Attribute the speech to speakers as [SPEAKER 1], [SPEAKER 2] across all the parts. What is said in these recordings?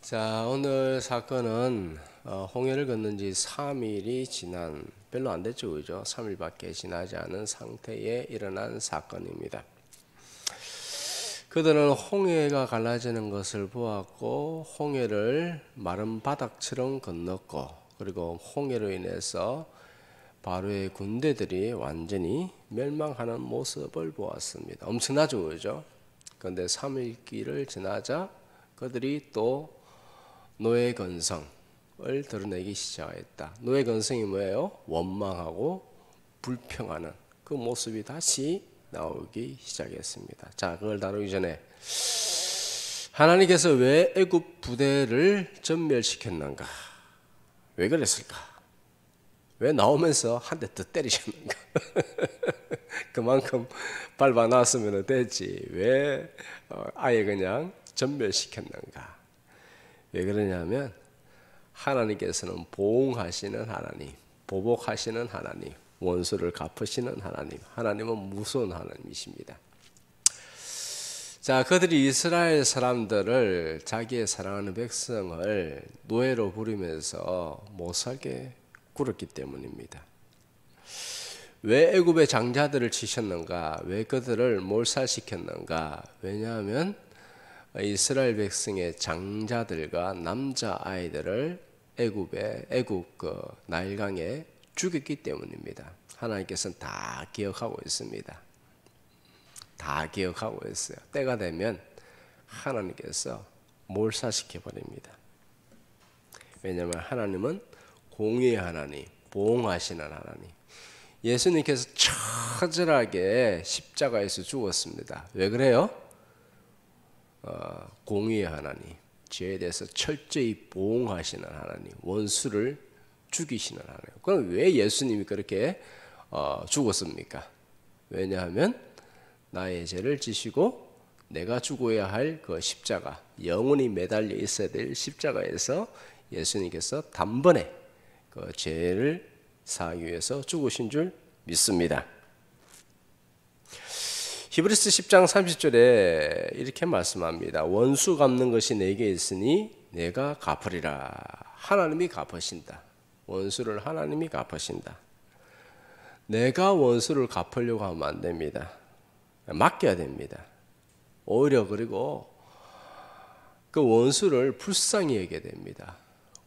[SPEAKER 1] 자, 오늘 사건은 홍해를 건넌 지 3일이 지난 별로 안 됐죠, 그죠? 3일밖에 지나지 않은 상태에 일어난 사건입니다. 그들은 홍해가 갈라지는 것을 보았고 홍해를 마른 바닥처럼 건넜고, 그리고 홍해로 인해서 바로의 군대들이 완전히 멸망하는 모습을 보았습니다. 엄청나죠, 그죠? 그런데 3일길을 지나자 그들이 또 노예 근성을 드러내기 시작했다. 노예 근성이 뭐예요? 원망하고 불평하는 그 모습이 다시 나오기 시작했습니다. 자, 그걸 다루기 전에 하나님께서 왜 애굽 부대를 전멸시켰는가? 왜 그랬을까? 왜 나오면서 한 대 더 때리셨는가? 그만큼 밟아 놨으면 됐지. 왜 아예 그냥 전멸시켰는가? 왜 그러냐면 하나님께서는 보응하시는 하나님, 보복하시는 하나님, 원수를 갚으시는 하나님, 하나님은 무서운 하나님이십니다. 자, 그들이 이스라엘 사람들을, 자기의 사랑하는 백성을 노예로 부리면서 못살게 굴었기 때문입니다. 왜 애굽의 장자들을 치셨는가? 왜 그들을 몰살시켰는가? 왜냐하면 이스라엘 백성의 장자들과 남자 아이들을 애굽 그 나일강에 죽였기 때문입니다. 하나님께서는 다 기억하고 있습니다. 다 기억하고 있어요. 때가 되면 하나님께서 몰살시켜 버립니다. 왜냐하면 하나님은 공의의 하나님, 보응하시는 하나님. 예수님께서 처절하게 십자가에서 죽었습니다. 왜 그래요? 공의의 하나님, 죄에 대해서 철저히 보응하시는 하나님, 원수를 죽이시는 하나님. 그럼 왜 예수님이 그렇게 죽었습니까? 왜냐하면 나의 죄를 지시고 내가 죽어야 할 그 십자가, 영원히 매달려 있어야 될 십자가에서 예수님께서 단번에 그 죄를 사하기 위해서 죽으신 줄 믿습니다. 히브리서 10장 30절에 이렇게 말씀합니다. 원수 갚는 것이 내게 있으니 내가 갚으리라. 하나님이 갚으신다. 원수를 하나님이 갚으신다. 내가 원수를 갚으려고 하면 안 됩니다. 맡겨야 됩니다. 오히려 그리고 그 원수를 불쌍히 여겨야 됩니다.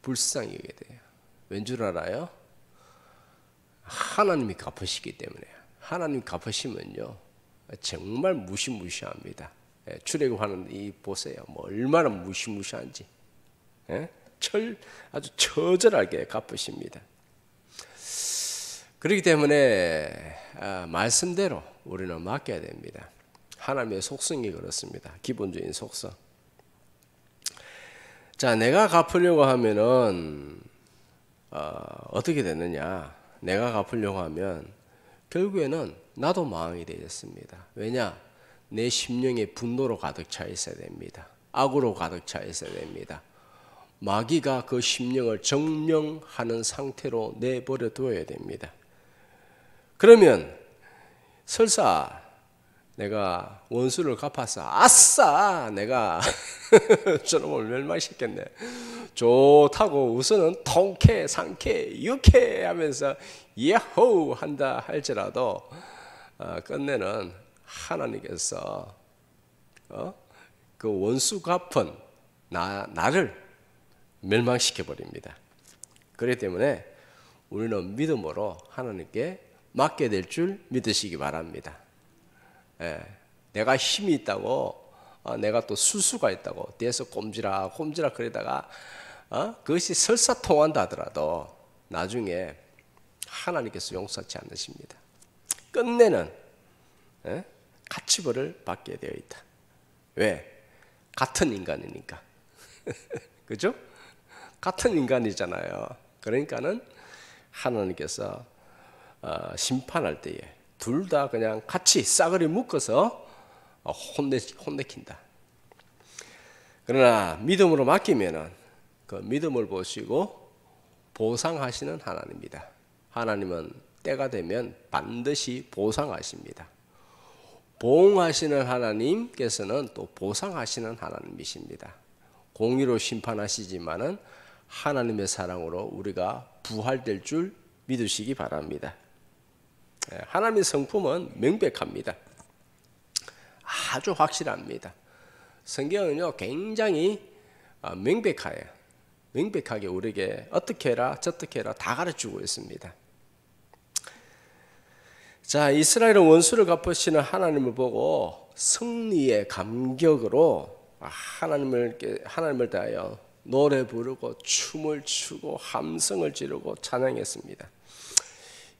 [SPEAKER 1] 불쌍히 여겨야 돼요. 왠 줄 알아요? 하나님이 갚으시기 때문에. 하나님 갚으시면요 정말 무시무시합니다. 출애굽하는 이 보세요. 뭐 얼마나 무시무시한지. 아주 처절하게 갚으십니다. 그렇기 때문에 말씀대로 우리는 맡겨야 됩니다. 하나님의 속성이 그렇습니다. 기본적인 속성. 자, 내가 갚으려고 하면은 어떻게 되느냐? 내가 갚으려고 하면 결국에는 나도 망하게 되었습니다. 왜냐? 내 심령에 분노로 가득 차 있어야 됩니다. 악으로 가득 차 있어야 됩니다. 마귀가 그 심령을 정령하는 상태로 내버려 두어야 됩니다. 그러면 설사 내가 원수를 갚아서 아싸 내가 저놈을 멸망시켰네, 좋다고 우선은 통쾌 상쾌 유쾌 하면서 예호 한다 할지라도 끝내는 하나님께서 그 원수 갚은 나를 멸망시켜 버립니다. 그렇기 때문에 우리는 믿음으로 하나님께 맡게 될 줄 믿으시기 바랍니다. 내가 힘이 있다고, 내가 또 수수가 있다고 뒤에서 꼼지락 그러다가 그것이 설사 통한다 하더라도 나중에 하나님께서 용서하지 않으십니다. 끝내는 가치벌을 받게 되어 있다. 왜? 같은 인간이니까. 그죠? 같은 인간이잖아요. 그러니까는 하나님께서 심판할 때에 둘 다 그냥 같이 싸그리 묶어서 혼내킨다. 그러나 믿음으로 맡기면은 그 믿음을 보시고 보상하시는 하나님입니다. 하나님은 때가 되면 반드시 보상하십니다. 보응하시는 하나님께서는 또 보상하시는 하나님이십니다. 공의로 심판하시지만은 하나님의 사랑으로 우리가 부활될 줄 믿으시기 바랍니다. 하나님의 성품은 명백합니다. 아주 확실합니다. 성경은요 굉장히 명백하게 우리에게 어떻게 해라 저떻게 해라 다 가르치고 있습니다. 자, 이스라엘은 원수를 갚으시는 하나님을 보고 승리의 감격으로 하나님을 대하여 노래 부르고 춤을 추고 함성을 지르고 찬양했습니다.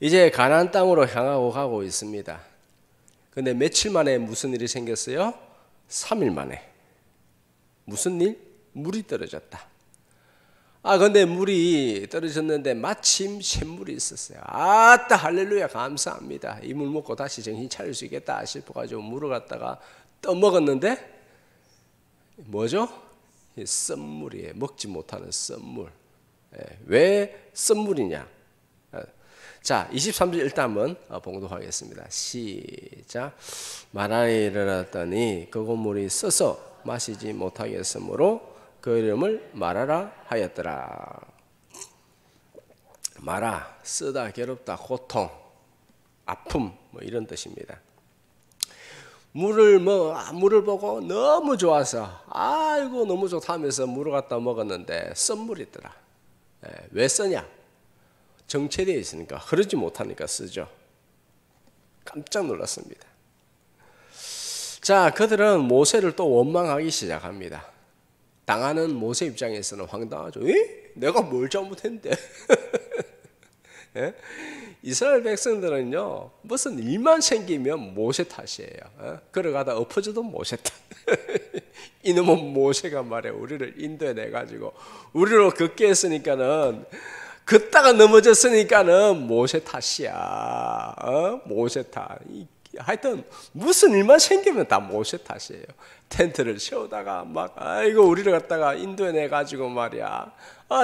[SPEAKER 1] 이제 가나안 땅으로 향하고 가고 있습니다. 근데 며칠 만에 무슨 일이 생겼어요? 3일 만에. 무슨 일? 물이 떨어졌다. 근데 물이 떨어졌는데 마침 샘물이 있었어요. 아따 할렐루야 감사합니다. 이 물 먹고 다시 정신 차릴 수 있겠다 싶어가지고 물을 갖다가 떠먹었는데 뭐죠? 쓴물이에요. 먹지 못하는 쓴물. 왜 쓴물이냐? 자, 23절 일단 한번 봉독하겠습니다. 시작. 마라에 이르렀더니 그곳 물이 써서 마시지 못하겠으므로 그 이름을 마라라 하였더라. 마라, 쓰다, 괴롭다, 고통, 아픔 뭐 이런 뜻입니다. 물을 보고 너무 좋아서 아이고 너무 좋다 하면서 물을 갖다 먹었는데 쓴물이더라. 왜 쓰냐? 정체되어 있으니까 흐르지 못하니까 쓰죠. 깜짝 놀랐습니다. 자, 그들은 모세를 또 원망하기 시작합니다. 당하는 모세 입장에서는 황당하죠. 내가 뭘 잘못했는데? 이스라엘 백성들은요 무슨 일만 생기면 모세 탓이에요. 걸어가다 엎어져도 모세 탓. 이놈은 모세가 말해 우리를 인도해 내가지고 우리로 걷게 했으니까는 걷다가 넘어졌으니까는 모세 탓이야. 모세 탓. 하여튼 무슨 일만 생기면 다 모세 탓이에요. 텐트를 세우다가 막 아이고 우리를 갖다가 인도해 내 가지고 말이야.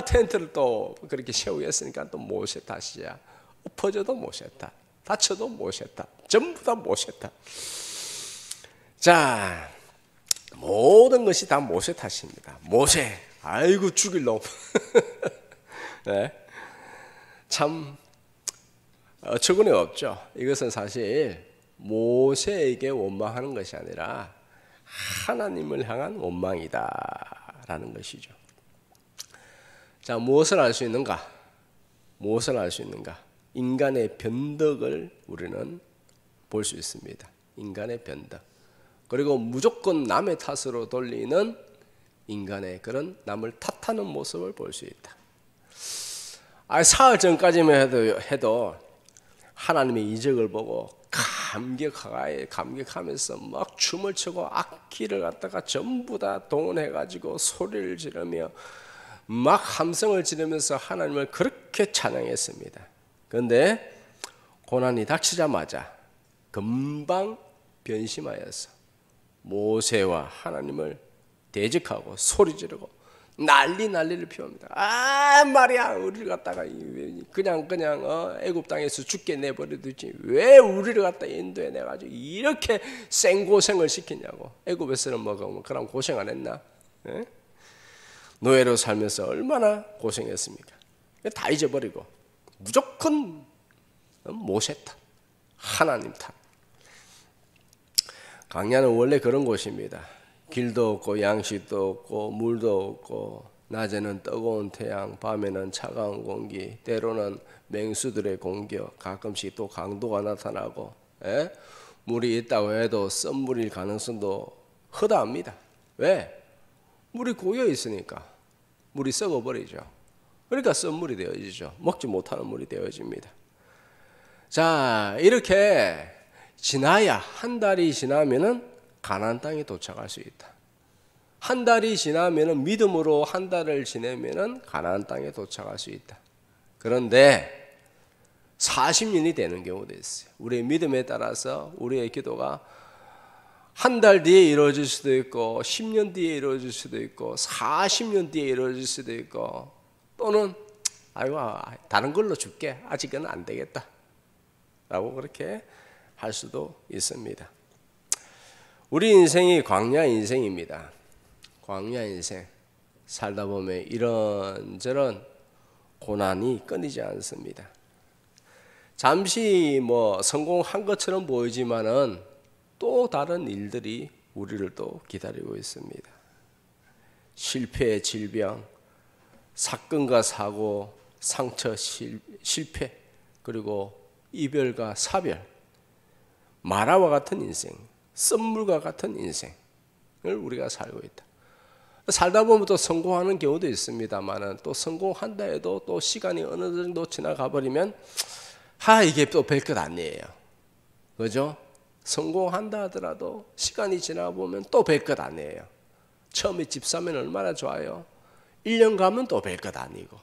[SPEAKER 1] 텐트를 또 그렇게 세우게 했으니까 또 모세 탓이야. 엎어져도 모세 탓, 다쳐도 모세 탓, 전부 다 모세 탓. 자, 모든 것이 다 모세 탓입니다. 모세, 아이고 죽일 놈. 네. 참 어처구니 없죠. 이것은 사실 모세에게 원망하는 것이 아니라 하나님을 향한 원망이다라는 것이죠. 자, 무엇을 알 수 있는가? 무엇을 알 수 있는가? 인간의 변덕을 우리는 볼 수 있습니다. 인간의 변덕. 그리고 무조건 남의 탓으로 돌리는 인간의 그런 남을 탓하는 모습을 볼 수 있다. 사흘 전까지만 해도 하나님의 이적을 보고 감격하면서 막 춤을 추고 악기를 갖다가 전부 다 동원해가지고 소리를 지르며 막 함성을 지르면서 하나님을 그렇게 찬양했습니다. 그런데 고난이 닥치자마자 금방 변심하여서 모세와 하나님을 대적하고 소리 지르고 난리를 피웁니다. 말이야 우리를 갖다가 그냥 애굽 땅에서 죽게 내버려두지 왜 우리를 갖다 인도해 내가지고 이렇게 생고생을 시키냐고. 애굽에서는 뭐 그런 고생 안 했나? 네? 노예로 살면서 얼마나 고생했습니까? 다 잊어버리고 무조건 모세 탓, 하나님 탓. 광야는 원래 그런 곳입니다. 길도 없고 양식도 없고 물도 없고 낮에는 뜨거운 태양, 밤에는 차가운 공기, 때로는 맹수들의 공격, 가끔씩 또 강도가 나타나고 물이 있다고 해도 쓴물일 가능성도 허다합니다. 왜? 물이 고여 있으니까 물이 썩어버리죠. 그러니까 쓴물이 되어지죠. 먹지 못하는 물이 되어집니다. 자, 이렇게 지나야 한 달이 지나면은 가나안 땅에 도착할 수 있다. 한 달이 지나면은 믿음으로 한 달을 지내면은 가나안 땅에 도착할 수 있다. 그런데 40년이 되는 경우도 있어요. 우리의 믿음에 따라서 우리의 기도가 한 달 뒤에 이루어질 수도 있고 10년 뒤에 이루어질 수도 있고 40년 뒤에 이루어질 수도 있고 또는 아이고 다른 걸로 줄게 아직은 안 되겠다 라고 그렇게 할 수도 있습니다. 우리 인생이 광야 인생입니다. 광야 인생. 살다 보면 이런저런 고난이 끊이지 않습니다. 잠시 성공한 것처럼 보이지만은 또 다른 일들이 우리를 또 기다리고 있습니다. 실패, 질병, 사건과 사고, 상처, 실패, 그리고 이별과 사별, 마라와 같은 인생, 썸물과 같은 인생을 우리가 살고 있다. 살다 보면 또 성공하는 경우도 있습니다만은 또 성공한다 해도 또 시간이 어느 정도 지나가 버리면 이게 또 별 것 아니에요. 그죠? 성공한다 하더라도 시간이 지나가 보면 또 별 것 아니에요. 처음에 집 사면 얼마나 좋아요. 1년 가면 또 별 것 아니고,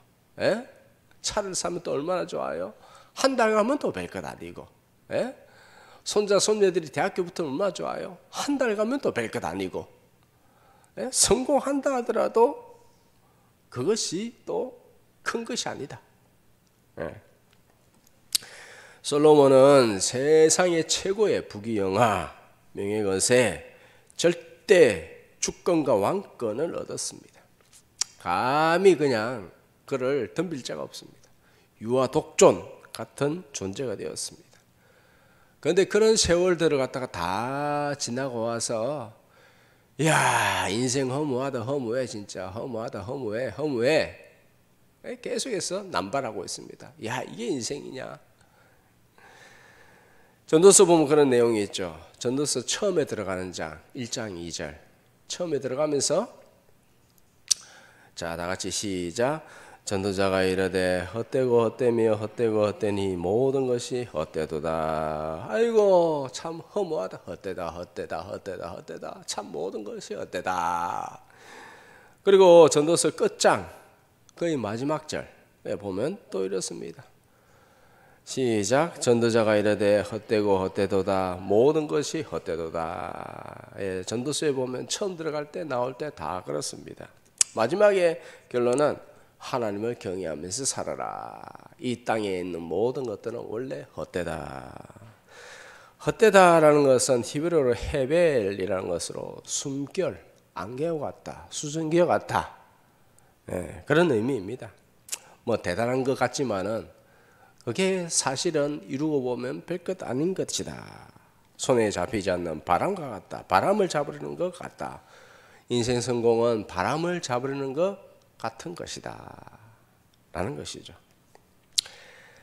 [SPEAKER 1] 차를 사면 또 얼마나 좋아요. 한 달 가면 또 별 것 아니고, 손자 손녀들이 대학교 붙으면 얼마나 좋아요. 한 달 가면 또 별 것 아니고, 성공한다 하더라도 그것이 또 큰 것이 아니다. 솔로몬은 세상의 최고의 부귀영화, 명예건세, 절대 주권과 왕권을 얻었습니다. 감히 그냥 그를 덤빌 자가 없습니다. 유아 독존 같은 존재가 되었습니다. 그런데 그런 세월들을 갖다가 다 지나고 와서 인생 허무하다, 허무해, 진짜 허무하다, 허무해 계속해서 남발하고 있습니다. 이게 인생이냐. 전도서 보면 그런 내용이 있죠. 전도서 처음에 들어가는 장 1장 2절 처음에 들어가면서 자, 다 같이 시작. 전도자가 이르되 헛되고 헛되며 헛되고 헛되니 모든 것이 헛되도다. 아이고 참 허무하다. 헛되다. 참 모든 것이 헛되다. 그리고 전도서 끝장 거의 마지막 절에 보면 또 이렇습니다. 시작. 전도자가 이르되 헛되고 헛되도다. 모든 것이 헛되도다. 전도서에 보면 처음 들어갈 때 나올 때 다 그렇습니다. 마지막에 결론은 하나님을 경외하면서 살아라. 이 땅에 있는 모든 것들은 원래 헛되다. 헛되다라는 것은 히브리어로 헤벨이라는 것으로 숨결, 안개와 같다, 수증기와 같다. 그런 의미입니다. 대단한 것 같지만은 그게 사실은 이루고 보면 별것 아닌 것이다. 손에 잡히지 않는 바람과 같다. 바람을 잡으려는 것 같다. 인생 성공은 바람을 잡으려는 것 같은 것이다 라는 것이죠.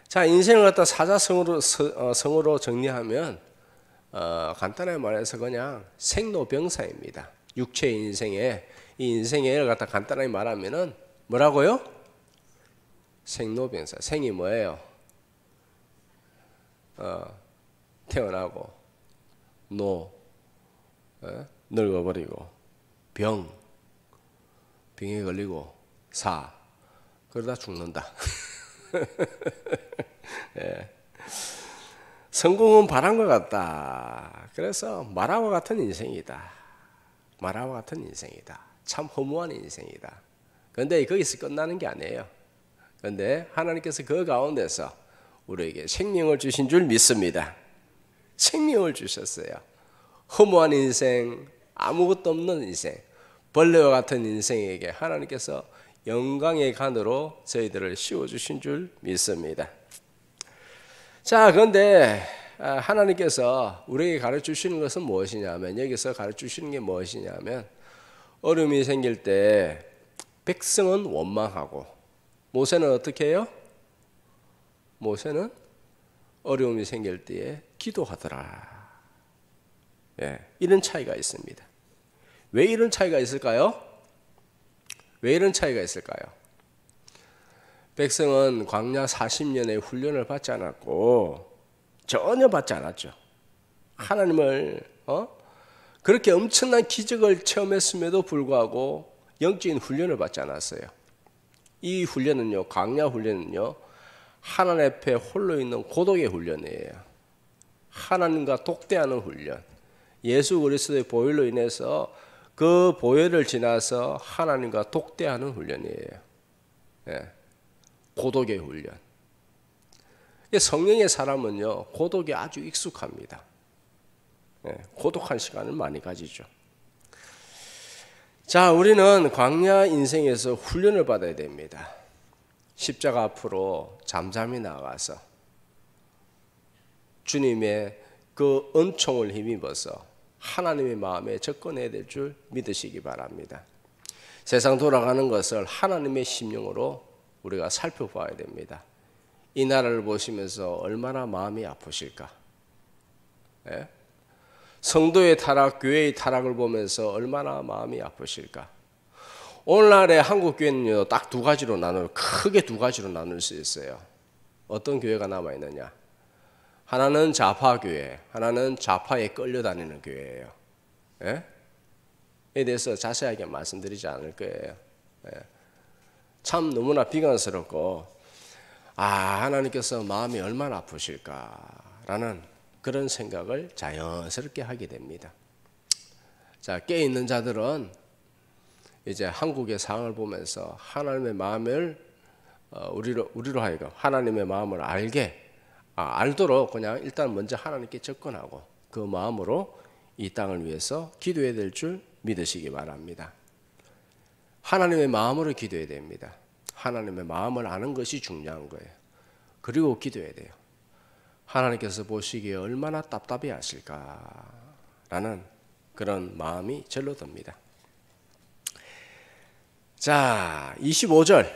[SPEAKER 1] 자, 인생을 갖다 사자성어로 정리하면 간단하게 말해서 그냥 생로병사입니다. 육체의 인생에 이 인생을 갖다 간단하게 말하면은 뭐라고요? 생로병사. 생이 뭐예요? 태어나고 늙어버리고 병에 걸리고 그러다 죽는다. 성공은 바람과 같다. 그래서 마라와 같은 인생이다. 참 허무한 인생이다. 그런데 거기서 끝나는 게 아니에요. 그런데 하나님께서 그 가운데서 우리에게 생명을 주신 줄 믿습니다. 생명을 주셨어요. 허무한 인생, 아무것도 없는 인생, 벌레와 같은 인생에게 하나님께서 영광의 간으로 저희들을 씌워주신 줄 믿습니다. 자, 그런데 하나님께서 우리에게 가르쳐주시는 것은 무엇이냐면, 여기서 가르쳐주시는 게 무엇이냐면, 어려움이 생길 때 백성은 원망하고 모세는 어떻게 해요? 모세는 어려움이 생길 때에 기도하더라. 이런 차이가 있습니다. 왜 이런 차이가 있을까요? 백성은 광야 40년의 훈련을 받지 않았고 전혀 받지 않았죠. 하나님을 그렇게 엄청난 기적을 체험했음에도 불구하고 영적인 훈련을 받지 않았어요. 이 훈련은요, 광야 훈련은요, 하나님 앞에 홀로 있는 고독의 훈련이에요. 하나님과 독대하는 훈련. 예수 그리스도의 보혈로 인해서 그 보혈을 지나서 하나님과 독대하는 훈련이에요. 고독의 훈련. 성령의 사람은요, 고독에 아주 익숙합니다. 고독한 시간을 많이 가지죠. 자, 우리는 광야 인생에서 훈련을 받아야 됩니다. 십자가 앞으로 잠잠히 나가서 주님의 그 은총을 힘입어서 하나님의 마음에 접근해야 될 줄 믿으시기 바랍니다. 세상 돌아가는 것을 하나님의 심령으로 우리가 살펴봐야 됩니다. 이 나라를 보시면서 얼마나 마음이 아프실까? 예? 성도의 타락, 교회의 타락을 보면서 얼마나 마음이 아프실까? 오늘날의 한국 교회는요, 딱 두 가지로 크게 두 가지로 나눌 수 있어요. 어떤 교회가 남아 있느냐? 하나는 좌파 교회, 하나는 좌파에 끌려다니는 교회예요. 예? 에 대해서 자세하게 말씀드리지 않을 거예요. 예. 참 너무나 비관스럽고, 하나님께서 마음이 얼마나 아프실까라는 그런 생각을 자연스럽게 하게 됩니다. 자, 깨 있는 자들은 이제 한국의 상황을 보면서 하나님의 마음을 우리로 하여금 하나님의 마음을 알도록 그냥 일단 먼저 하나님께 접근하고 그 마음으로 이 땅을 위해서 기도해야 될 줄 믿으시기 바랍니다. 하나님의 마음으로 기도해야 됩니다. 하나님의 마음을 아는 것이 중요한 거예요. 그리고 기도해야 돼요. 하나님께서 보시기에 얼마나 답답해 하실까라는 그런 마음이 절로 듭니다. 자, 25절.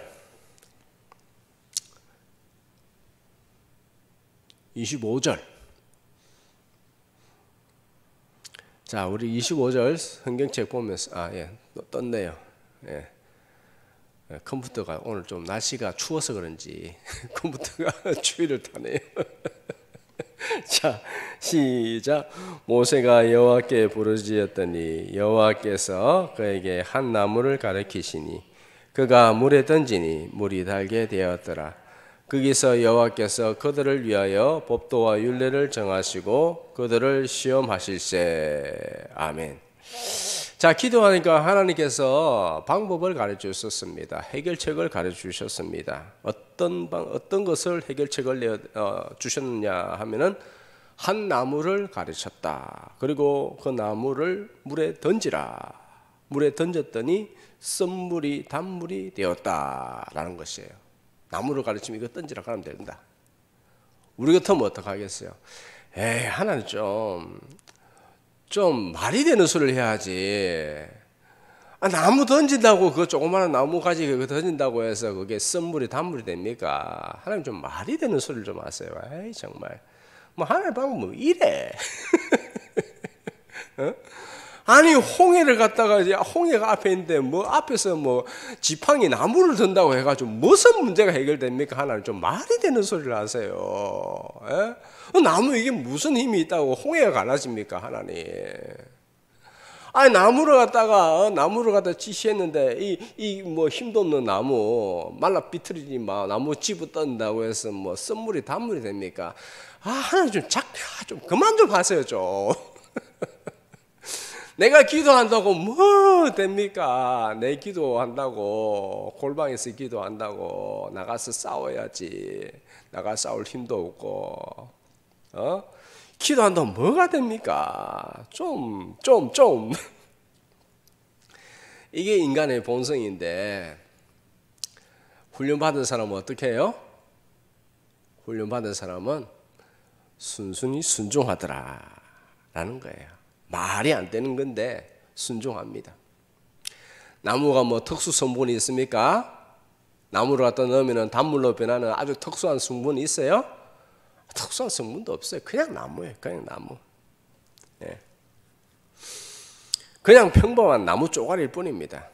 [SPEAKER 1] 자, 우리 25절 성경책 보면서 떴네요. 예. 컴퓨터가 오늘 좀 날씨가 추워서 그런지 컴퓨터가 추위를 타네요. 자, 시작. 모세가 여호와께 부르짖었더니 여호와께서 그에게 한 나무를 가리키시니 그가 물에 던지니 물이 달게 되었더라. 거기서 여호와께서 그들을 위하여 법도와 율례를 정하시고 그들을 시험하실세. 아멘. 자, 기도하니까 하나님께서 방법을 가르쳐 주셨습니다. 해결책을 가르쳐 주셨습니다. 어떤 것을 해결책을 주셨느냐 하면은 한 나무를 가르쳤다. 그리고 그 나무를 물에 던지라. 물에 던졌더니 썸물이 단물이 되었다라는 것이에요. 나무를 가르치면 이거 던지라 하면 된다. 우리 같으면 어떡하겠어요? 하나님 좀 말이 되는 소리를 해야지. 나무 던진다고 그 조그마한 나무 가지 그거 던진다고 해서 그게 썸물이 단물이 됩니까? 하나님 좀 말이 되는 소리를 좀 하세요. 정말 뭐 하나님 방법 뭐 이래? 어? 아니 홍해를 갖다가 이제 홍해가 앞에 있는데 뭐 앞에서 뭐 지팡이 나무를 든다고 해가지고 무슨 문제가 해결됩니까? 하나님 좀 말이 되는 소리를 하세요. 나무 이게 무슨 힘이 있다고 홍해가 갈라집니까? 하나님. 아니 나무를 갖다가 지시했는데 이 뭐 힘도 없는 나무 말라 비틀리지 마 나무 집어 떤다고 해서 뭐 썸물이 단물이 됩니까? 하나님 좀 그만 좀 하세요 좀. 내가 기도한다고 뭐 됩니까? 내 기도한다고 골방에서 기도한다고 나가서 싸워야지. 나가 싸울 힘도 없고 기도한다고 뭐가 됩니까? 좀 이게 인간의 본성인데 훈련받은 사람은 어떻게 해요? 훈련받은 사람은 순순히 순종하더라 라는 거예요. 말이 안 되는 건데 순종합니다. 나무가 뭐 특수 성분이 있습니까? 나무를 갖다 넣으면 단물로 변하는 아주 특수한 성분이 있어요? 특수한 성분도 없어요. 그냥 나무예요. 그냥 나무. 예. 그냥 평범한 나무 쪼가리일 뿐입니다.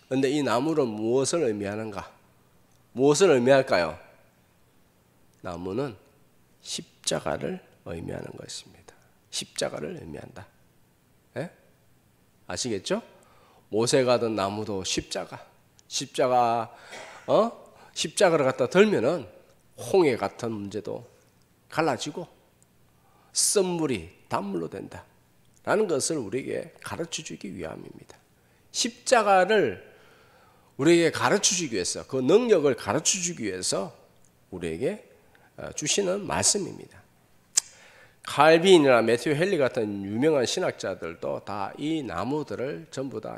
[SPEAKER 1] 그런데 이 나무는 무엇을 의미하는가? 무엇을 의미할까요? 나무는 십자가를 의미하는 것입니다. 십자가를 의미한다. 예? 아시겠죠? 모세가 든 나무도 십자가를 갖다 들면은 홍해 같은 문제도 갈라지고 썸물이 단물로 된다 라는 것을 우리에게 가르쳐 주기 위함입니다. 십자가를 우리에게 가르쳐 주기 위해서 그 능력을 가르쳐 주기 위해서 우리에게 주시는 말씀입니다. 칼빈이나 매튜 헨리 같은 유명한 신학자들도 다 이 나무들을 전부 다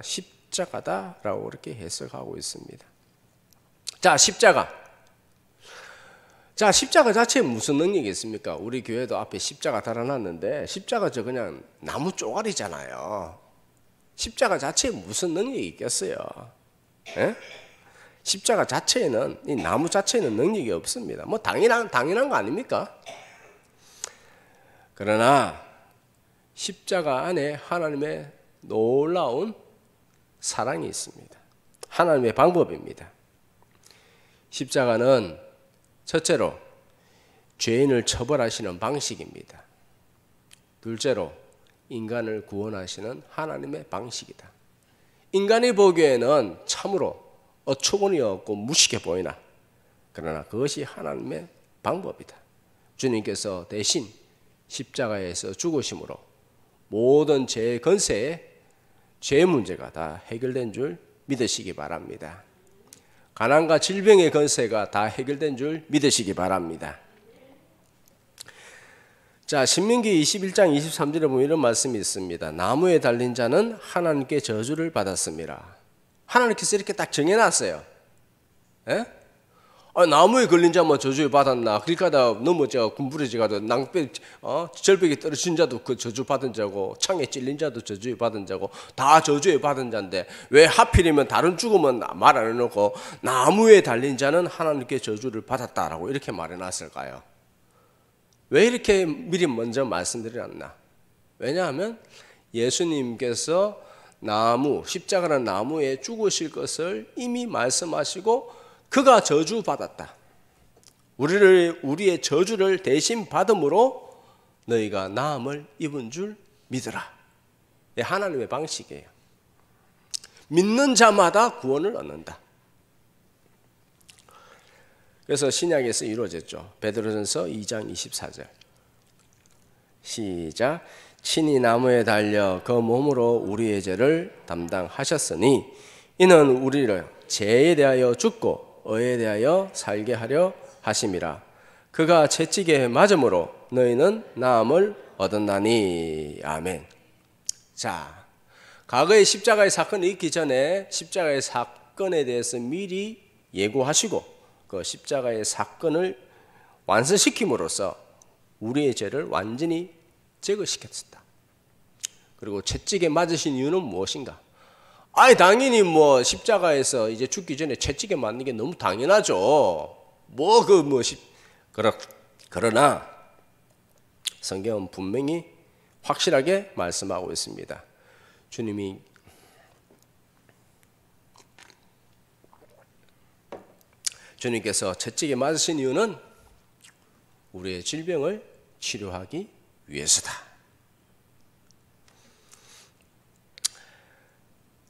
[SPEAKER 1] 십자가다라고 그렇게 해석하고 있습니다. 자, 십자가. 자, 십자가 자체에 무슨 능력이 있습니까? 우리 교회도 앞에 십자가 달아놨는데 십자가 저 그냥 나무 쪼가리잖아요. 십자가 자체에 무슨 능력이 있겠어요? 예? 십자가 자체에는, 이 나무 자체에는 능력이 없습니다. 뭐 당연한 거 아닙니까? 그러나 십자가 안에 하나님의 놀라운 사랑이 있습니다. 하나님의 방법입니다. 십자가는 첫째로 죄인을 처벌하시는 방식입니다. 둘째로 인간을 구원하시는 하나님의 방식이다. 인간이 보기에는 참으로 어처구니 없고 무식해 보이나, 그러나 그것이 하나님의 방법이다. 주님께서 대신 십자가에서 죽으심으로 모든 죄의 건세에 죄의 문제가 다 해결된 줄 믿으시기 바랍니다. 가난과 질병의 건세가 다 해결된 줄 믿으시기 바랍니다. 자, 신명기 21장 23절에 보면 이런 말씀이 있습니다. 나무에 달린 자는 하나님께 저주를 받았습니다. 하나님께서 이렇게 딱 정해놨어요. 예? 나무에 걸린 자만 저주를 받았나? 그러니까 넘어져 군부러져가도 낭배 절벽에 떨어진 자도 그 저주 받은 자고, 창에 찔린 자도 저주에 받은 자고, 다 저주에 받은 자인데 왜 하필이면 다른 죽음은 말 안 해놓고 나무에 달린 자는 하나님께 저주를 받았다라고 이렇게 말해놨을까요? 왜 이렇게 미리 먼저 말씀드렸나? 왜냐하면 예수님께서 십자가라는 나무에 죽으실 것을 이미 말씀하시고 그가 저주받았다. 우리의 저주를 대신 받음으로 너희가 나음을 입은 줄 믿으라. 하나님의 방식이에요. 믿는 자마다 구원을 얻는다. 그래서 신약에서 이루어졌죠. 베드로전서 2장 24절. 시작. 친히 나무에 달려 그 몸으로 우리의 죄를 담당하셨으니 이는 우리를 죄에 대하여 죽고 의에 대하여 살게 하려 하심이라. 그가 채찍에 맞음으로 너희는 나음을 얻었나니. 아멘. 자, 과거에 십자가의 사건이 있기 전에 십자가의 사건에 대해서 미리 예고하시고 그 십자가의 사건을 완성시킴으로써 우리의 죄를 완전히 제거시켰다. 그리고 채찍에 맞으신 이유는 무엇인가? 당연히 십자가에서 이제 죽기 전에 채찍에 맞는 게 너무 당연하죠. 그러나 성경은 분명히 확실하게 말씀하고 있습니다. 주님께서 채찍에 맞으신 이유는 우리의 질병을 치료하기 위해서다.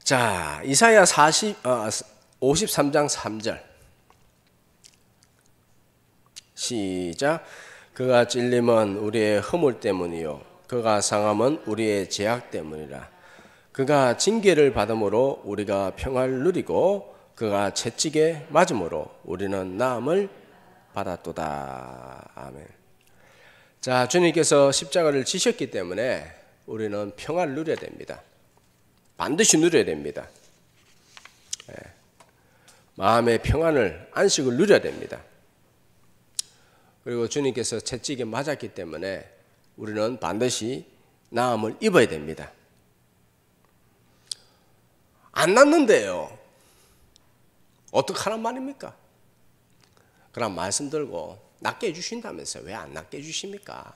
[SPEAKER 1] 자, 이사야 53장 3절. 시작. 그가 찔림은 우리의 허물 때문이요 그가 상함은 우리의 죄악 때문이라. 그가 징계를 받음으로 우리가 평화를 누리고 그가 채찍에 맞음으로 우리는 나음을 받았도다. 아멘. 자, 주님께서 십자가를 지셨기 때문에 우리는 평화를 누려야 됩니다. 반드시 누려야 됩니다. 마음의 평안을, 안식을 누려야 됩니다. 그리고 주님께서 채찍에 맞았기 때문에 우리는 반드시 나음을 입어야 됩니다. 안 낫는데요. 어떡하란 말입니까? 그럼 말씀 들고 낫게 해주신다면서요. 왜 안 낫게 해주십니까?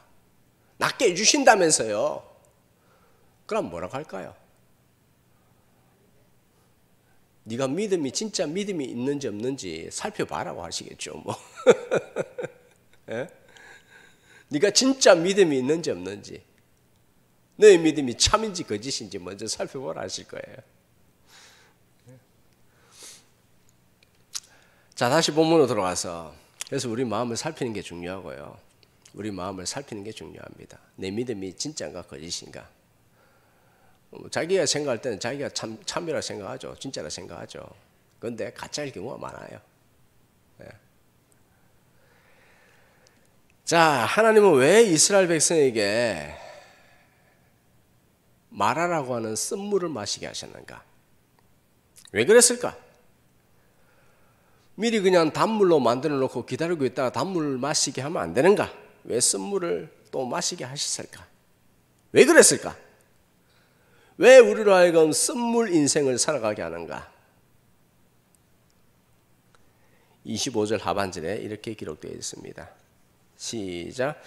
[SPEAKER 1] 낫게 해주신다면서요. 그럼 뭐라고 할까요? 네가 진짜 믿음이 있는지 없는지 살펴봐라고 하시겠죠. 뭐. 예? 네가 진짜 믿음이 있는지 없는지, 너의 믿음이 참인지 거짓인지 먼저 살펴보라 하실 거예요. 자, 다시 본문으로 돌아가서, 그래서 우리 마음을 살피는 게 중요하고요. 우리 마음을 살피는 게 중요합니다. 내 믿음이 진짜인가 거짓인가. 자기가 생각할 때는 자기가 참이라 생각하죠. 진짜라 생각하죠. 그런데 가짜일 경우가 많아요. 네. 자, 하나님은 왜 이스라엘 백성에게 마라라고 하는 쓴물을 마시게 하셨는가? 왜 그랬을까? 미리 그냥 단물로 만들어 놓고 기다리고 있다가 단물 마시게 하면 안 되는가? 왜 쓴물을 또 마시게 하셨을까? 왜 그랬을까? 왜 우리로 하여금 쓴물 인생을 살아가게 하는가? 25절 하반절에 이렇게 기록되어 있습니다. 시작.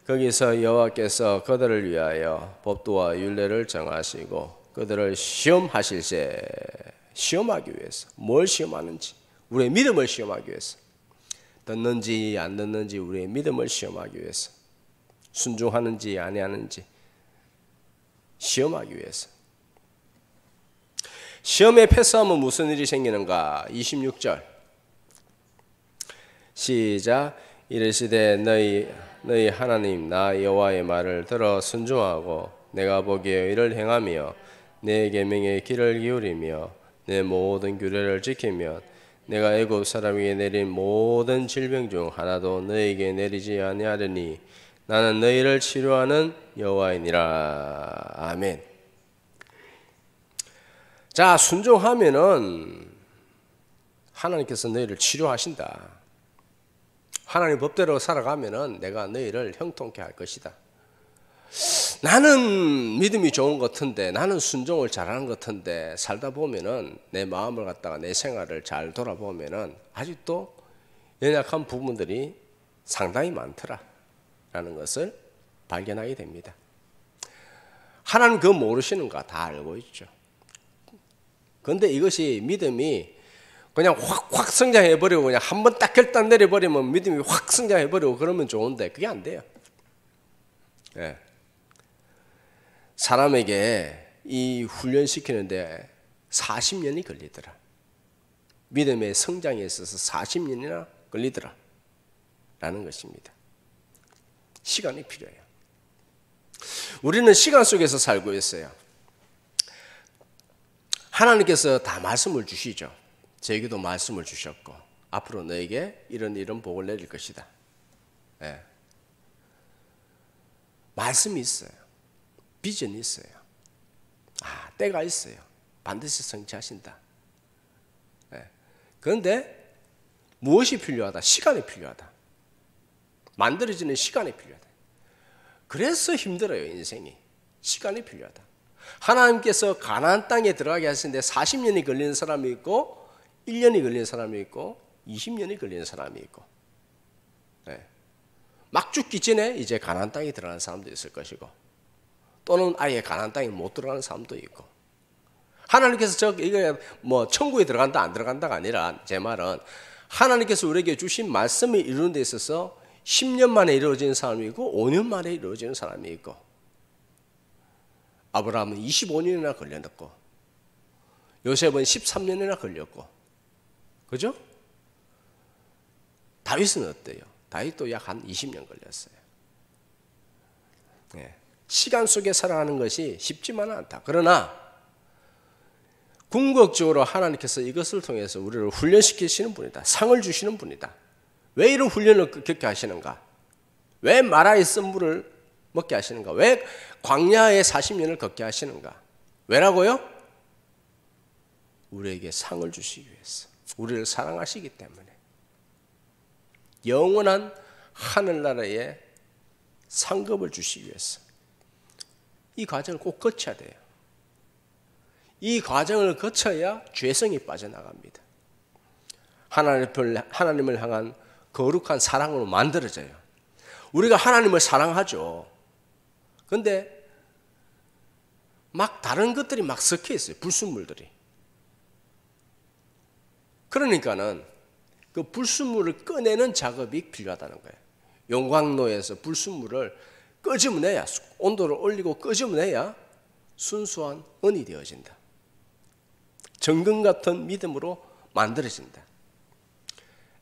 [SPEAKER 1] 거기서 여호와께서 그들을 위하여 법도와 율례를 정하시고 그들을 시험하실세. 시험하기 위해서. 뭘 시험하는지. 우리의 믿음을 시험하기 위해서. 듣는지 안 듣는지 우리의 믿음을 시험하기 위해서. 순종하는지 아니하는지 시험하기 위해서. 시험에 패스하면 무슨 일이 생기는가? 26절 시작. 이르시되 너희 하나님 나 여호와의 말을 들어 순종하고 내가 보기에 이를 행하며 내 계명의 귀를 기울이며 내 모든 규례를 지키면 내가 애굽 사람에게 내린 모든 질병 중 하나도 너희에게 내리지 아니하리니 나는 너희를 치료하는 여호와이니라. 아멘. 자, 순종하면은 하나님께서 너희를 치료하신다. 하나님 법대로 살아가면은 내가 너희를 형통케 할 것이다. 나는 믿음이 좋은 것 같은데, 나는 순종을 잘하는 것 같은데 살다 보면은 내 마음을 갖다가 내 생활을 잘 돌아보면은 아직도 연약한 부분들이 상당히 많더라라는 것을 발견하게 됩니다. 하나님 그거 모르시는가 다 알고 있죠. 그런데 이것이 믿음이 그냥 확 성장해버리고 그냥 한번 딱 결단 내려버리면 믿음이 확 성장해버리고 그러면 좋은데 그게 안 돼요. 예. 사람에게 이 훈련시키는데 40년이 걸리더라. 믿음의 성장에 있어서 40년이나 걸리더라 라는 것입니다. 시간이 필요해요. 우리는 시간 속에서 살고 있어요. 하나님께서 다 말씀을 주시죠. 저에게도 말씀을 주셨고 앞으로 너에게 이런 복을 내릴 것이다. 예. 말씀이 있어요. 비전이 있어요. 때가 있어요. 반드시 성취하신다. 예. 그런데 무엇이 필요하다? 시간이 필요하다. 만들어지는 시간이 필요하다. 그래서 힘들어요, 인생이. 시간이 필요하다. 하나님께서 가나안 땅에 들어가게 하시는데 40년이 걸리는 사람이 있고 1년이 걸리는 사람이 있고 20년이 걸리는 사람이 있고 네. 막 죽기 전에 이제 가나안 땅에 들어가는 사람도 있을 것이고 또는 아예 가나안 땅에 못 들어가는 사람도 있고 하나님께서 이거 뭐 천국에 들어간다 안 들어간다가 아니라 제 말은 하나님께서 우리에게 주신 말씀을 이루는 데 있어서 10년 만에 이루어지는 사람이 있고 5년 만에 이루어지는 사람이 있고 아브라함은 25년이나 걸렸고 요셉은 13년이나 걸렸고 그죠? 다윗은 어때요? 다윗도 약 한 20년 걸렸어요. 네. 시간 속에 살아가는 것이 쉽지만은 않다. 그러나 궁극적으로 하나님께서 이것을 통해서 우리를 훈련시키시는 분이다. 상을 주시는 분이다. 왜 이런 훈련을 겪게 하시는가? 왜 마라의 쓴물을 먹게 하시는가? 왜 광야의 40년을 걷게 하시는가? 왜라고요? 우리에게 상을 주시기 위해서. 우리를 사랑하시기 때문에 영원한 하늘나라에 상급을 주시기 위해서 이 과정을 꼭 거쳐야 돼요. 이 과정을 거쳐야 죄성이 빠져나갑니다. 하나님을 향한 거룩한 사랑으로 만들어져요. 우리가 하나님을 사랑하죠. 그런데 막 다른 것들이 막 섞여 있어요. 불순물들이. 그러니까는 그 불순물을 꺼내는 작업이 필요하다는 거예요. 용광로에서 불순물을 끄집어내야 온도를 올리고 끄집어내야 순수한 은이 되어진다. 정금 같은 믿음으로 만들어진다.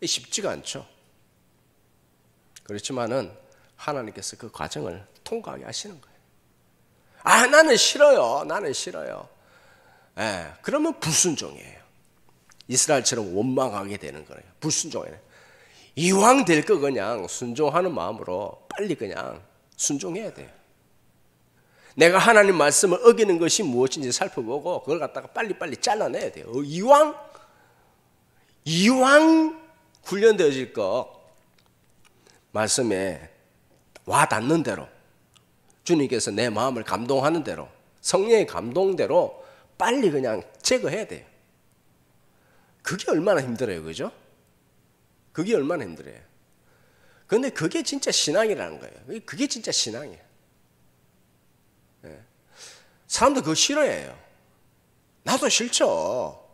[SPEAKER 1] 쉽지가 않죠. 그렇지만은 하나님께서 그 과정을 통과하게 하시는 거예요. 나는 싫어요. 나는 싫어요. 그러면 불순종이에요. 이스라엘처럼 원망하게 되는 거예요. 불순종이에요. 이왕 될 거 그냥 순종하는 마음으로 빨리 그냥 순종해야 돼요. 내가 하나님 말씀을 어기는 것이 무엇인지 살펴보고 그걸 갖다가 빨리빨리 잘라내야 돼요. 이왕 훈련되어질 것 말씀에 와 닿는 대로 주님께서 내 마음을 감동하는 대로 성령의 감동대로 빨리 그냥 제거해야 돼요. 그게 얼마나 힘들어요, 그죠? 그게 얼마나 힘들어요. 그런데 그게 진짜 신앙이라는 거예요. 그게 진짜 신앙이에요. 사람들 그거 싫어해요. 나도 싫죠.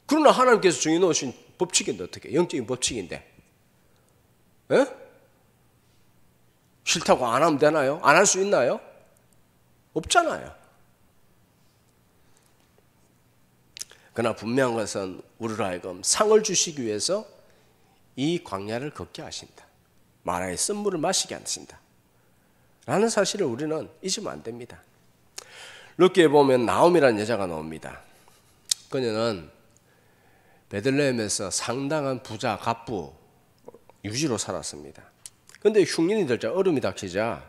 [SPEAKER 1] 그러나 하나님께서 정해놓으신 법칙인데 어떻게? 영적인 법칙인데. 싫다고 안 하면 되나요? 안 할 수 있나요? 없잖아요. 그러나 분명한 것은 우리로 하여금 상을 주시기 위해서 이 광야를 걷게 하신다. 마라의 쓴물을 마시게 하신다. 라는 사실을 우리는 잊으면 안 됩니다. 룻기에 보면 나옴이라는 여자가 나옵니다. 그녀는 베들레헴에서 상당한 부자, 갑부, 유지로 살았습니다. 그런데 흉년이 들자 얼음이 닥치자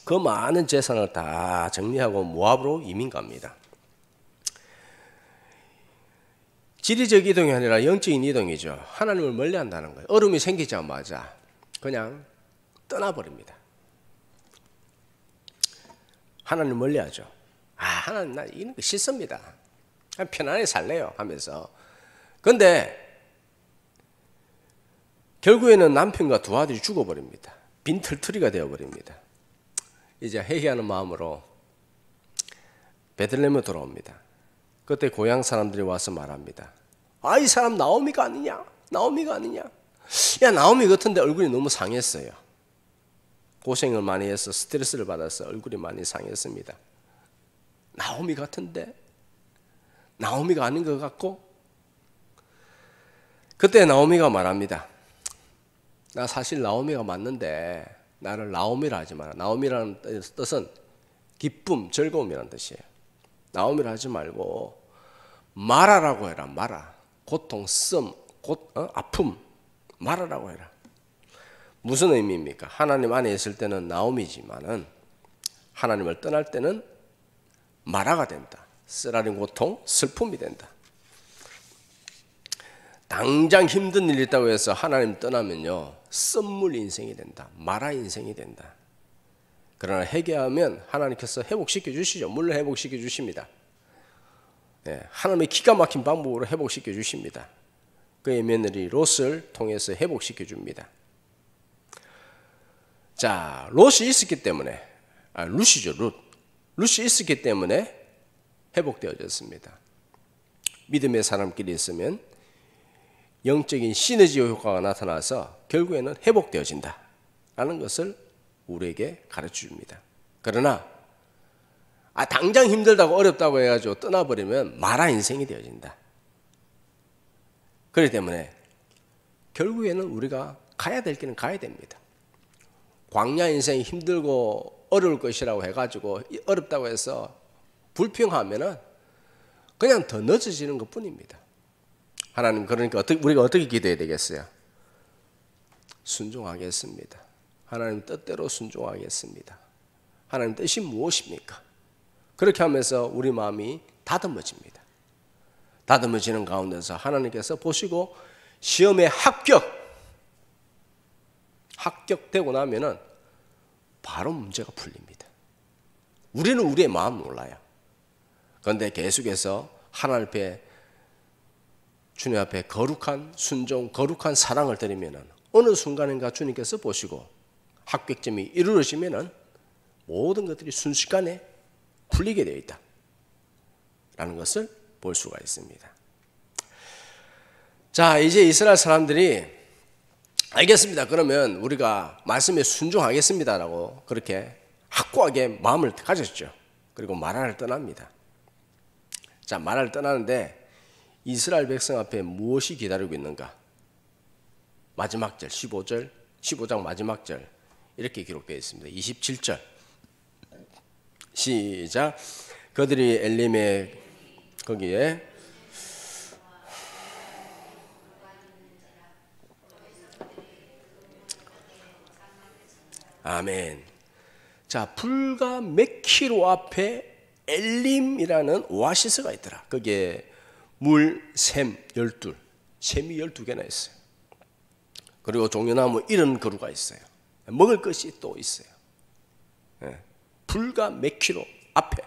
[SPEAKER 1] 그 많은 재산을 다 정리하고 모압으로 이민 갑니다. 지리적 이동이 아니라 영적인 이동이죠. 하나님을 멀리한다는 거예요. 얼음이 생기자마자 그냥 떠나버립니다. 하나님 멀리하죠. 하나님 나 이런 거 싫습니다. 그냥 편안하게 살래요 하면서. 그런데 결국에는 남편과 두 아들이 죽어버립니다. 빈털터리가 되어버립니다. 이제 회개하는 마음으로 베들레헴에 돌아옵니다. 그때 고향 사람들이 와서 말합니다. 이 사람 나오미가 아니냐? 나오미가 아니냐? 야, 나오미 같은데 얼굴이 너무 상했어요. 고생을 많이 해서 스트레스를 받아서 얼굴이 많이 상했습니다. 나오미 같은데? 나오미가 아닌 것 같고? 그때 나오미가 말합니다. 나 사실 나오미가 맞는데 나를 나오미라 하지 마라. 나오미라는 뜻은 기쁨, 즐거움이라는 뜻이에요. 나오미라 하지 말고 마라라고 해라. 마라. 고통, 아픔, 마라라고 해라. 무슨 의미입니까? 하나님 안에 있을 때는 나오미지만은 하나님을 떠날 때는 마라가 된다. 쓰라린 고통, 슬픔이 된다. 당장 힘든 일이 있다고 해서 하나님 떠나면요 썸물 인생이 된다. 마라 인생이 된다. 그러나 회개하면 하나님께서 회복시켜 주시죠. 물론 회복시켜 주십니다. 하나님의 기가 막힌 방법으로 회복시켜 주십니다. 그의 며느리 롯을 통해서 회복시켜 줍니다. 자, 롯이 있었기 때문에 룻이죠. 룻이 있었기 때문에 회복되어졌습니다. 믿음의 사람끼리 있으면 영적인 시너지 효과가 나타나서 결국에는 회복되어진다 라는 것을 우리에게 가르쳐 줍니다. 그러나 당장 힘들다고 어렵다고 해가지고 떠나버리면 마라 인생이 되어진다. 그렇기 때문에 결국에는 우리가 가야 될 길은 가야 됩니다. 광야 인생이 힘들고 어려울 것이라고 해가지고 어렵다고 해서 불평하면은 그냥 더 늦어지는 것 뿐입니다. 하나님, 그러니까 우리가 어떻게 기도해야 되겠어요? 순종하겠습니다. 하나님 뜻대로 순종하겠습니다. 하나님 뜻이 무엇입니까? 그렇게 하면서 우리 마음이 다듬어집니다. 다듬어지는 가운데서 하나님께서 보시고 시험에 합격되고 나면은 바로 문제가 풀립니다. 우리는 우리의 마음 몰라요. 그런데 계속해서 하나님 앞에, 주님 앞에 거룩한 순종, 거룩한 사랑을 드리면은 어느 순간인가 주님께서 보시고 합격점이 이루어지면은 모든 것들이 순식간에 풀리게 되어 있다 라는 것을 볼 수가 있습니다. 자, 이제 이스라엘 사람들이 알겠습니다. 그러면 우리가 말씀에 순종하겠습니다라고 그렇게 확고하게 마음을 가졌죠. 그리고 마라를 떠납니다. 자, 마라를 떠나는데 이스라엘 백성 앞에 무엇이 기다리고 있는가? 마지막 절, 15장 마지막 절 이렇게 기록되어 있습니다. 27절 시작. 그들이 엘림의 거기에 아멘. 자, 불과 몇 킬로 앞에 엘림이라는 오아시스가 있더라. 거기에 물, 샘 12, 샘이 12개나 있어요. 그리고 종려나무 이런 그루가 있어요. 먹을 것이 또 있어요. 불과 몇 킬로 앞에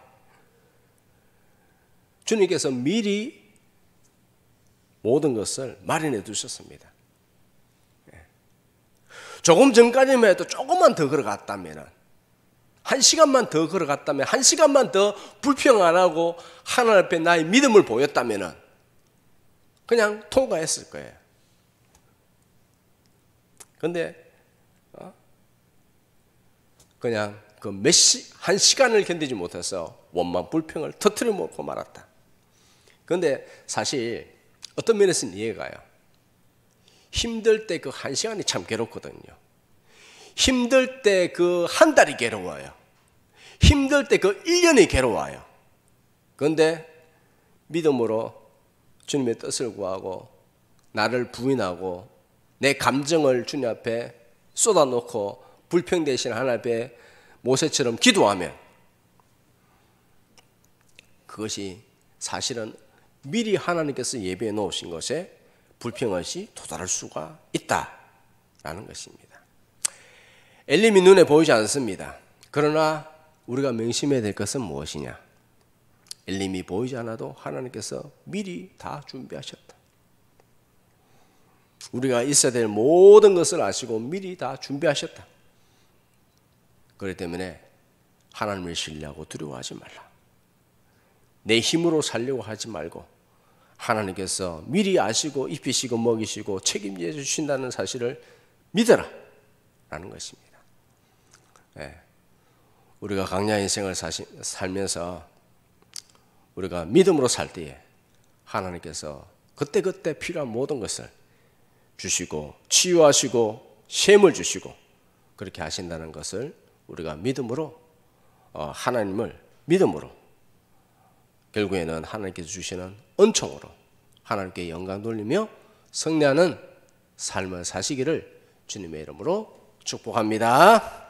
[SPEAKER 1] 주님께서 미리 모든 것을 마련해 두셨습니다. 조금 전까지만 해도 조금만 더 걸어갔다면, 1시간만 더 걸어갔다면, 1시간만 더 불평 안 하고 하나님 앞에 나의 믿음을 보였다면 그냥 통과했을 거예요. 그런데 그냥 그 1시간을 견디지 못해서 원망 불평을 터뜨려 놓고 말았다. 그런데 사실 어떤 면에서는 이해가 가요. 힘들 때 그 1시간이 참 괴롭거든요. 힘들 때 그 한 달이 괴로워요. 힘들 때 그 1년이 괴로워요. 그런데 믿음으로 주님의 뜻을 구하고 나를 부인하고 내 감정을 주님 앞에 쏟아놓고 불평 대신 하나님 앞에 모세처럼 기도하면 그것이 사실은 미리 하나님께서 예비해 놓으신 것에 불평 없이 도달할 수가 있다라는 것입니다. 엘림이 눈에 보이지 않습니다. 그러나 우리가 명심해야 될 것은 무엇이냐? 엘림이 보이지 않아도 하나님께서 미리 다 준비하셨다. 우리가 있어야 될 모든 것을 아시고 미리 다 준비하셨다. 그렇기 때문에 하나님을 신뢰하고 두려워하지 말라. 내 힘으로 살려고 하지 말고 하나님께서 미리 아시고 입히시고 먹이시고 책임져 주신다는 사실을 믿어라 라는 것입니다. 우리가 강야 인생을 살면서 우리가 믿음으로 살 때에 하나님께서 그때그때 필요한 모든 것을 주시고 치유하시고 셈을 주시고 그렇게 하신다는 것을 우리가 믿음으로 하나님을 믿음으로 결국에는 하나님께서 주시는 은총으로 하나님께 영광 돌리며 승리하는 삶을 사시기를 주님의 이름으로 축복합니다.